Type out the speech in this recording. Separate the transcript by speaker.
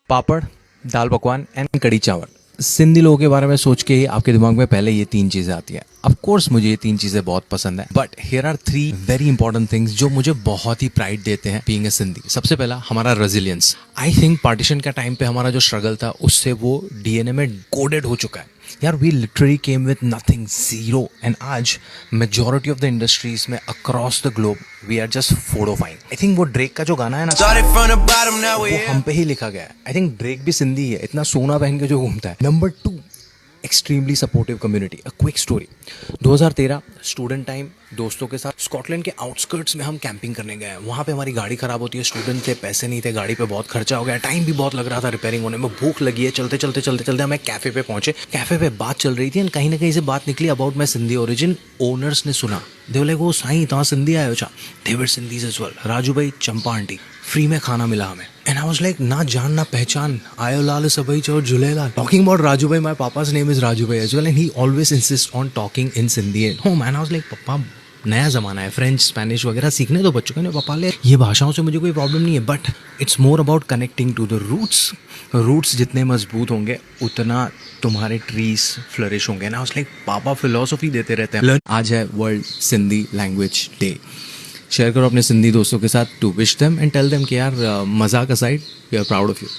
Speaker 1: पापड़, दाल पकवान एंड कड़ी चावल। सिंधी लोगों के बारे में सोच के ही आपके दिमाग में पहले ये तीन चीजें आती है। ऑफ कोर्स मुझे ये तीन चीजें बहुत पसंद है, but here are three very important things जो मुझे बहुत ही प्राइड देते हैं बीइंग अ सिंधी। सबसे पहला हमारा रेजिलियंस। आई थिंक पार्टीशन का टाइम पे हमारा जो स्ट्रगल था उससे वो डीएनए में कोडेड हो चुका है यार। We literally came with nothing, zero, and आज मेजॉरिटी ऑफ द इंडस्ट्रीज में across the globe we are just फोड़ोफाइंग। आई थिंक वो ड्रेक का जो गाना है ना, वो हम पे ही लिखा गया है। आई थिंक ड्रेक भी सिंधी है, इतना सोना पहन के जो घूमता है। Number 2, extremely supportive community. A quick story, 2013 student time, दोस्तों के साथ स्कॉटलैंड के आउटस्कर्ट्स में हम कैंपिंग करने गए हैं। वहाँ पे हमारी गाड़ी खराब होती है, स्टूडेंट थे, पैसे नहीं थे, गाड़ी पे बहुत खर्चा हो गया, टाइम भी बहुत लग रहा था रिपेयरिंग होने में, भूख लगी है। चलते चलते हमें कैफे पे पहुंचे। कैफे पे बात चल रही थी एंड कहीं ना कहीं से बात निकली about my Sindhi origin. Owners ने सुना, दे लाइक वो साईं तव्हां सिंधी आयो छा? दे वर सिंधीज एज वेल। राजू भाई, चंपा आंटी, फ्री में खाना मिला हमें। एंड आई वाज लाइक ना जान ना पहचान, आयो लाल सबई चो झूलेलाल। टॉकिंग अबाउट राजू भाई, माय पापा's name is राजू भाई as well and he always insists on talking in Sindhi at home. And I was like, पापा नया ज़माना है, फ्रेंच स्पेनिश वगैरह सीखने दो बच्चों को। पापा ले ये भाषाओं से मुझे कोई प्रॉब्लम नहीं है, but it's more about connecting to the roots. Roots जितने मजबूत होंगे उतना तुम्हारे ट्रीज फ्लरिश होंगे ना। लाइक पापा फिलोसफी देते रहते हैं। आज है world Sindhi language day. Share करो अपने सिंधी दोस्तों के साथ to wish them and tell them कि यार मजाक aside we are proud of you.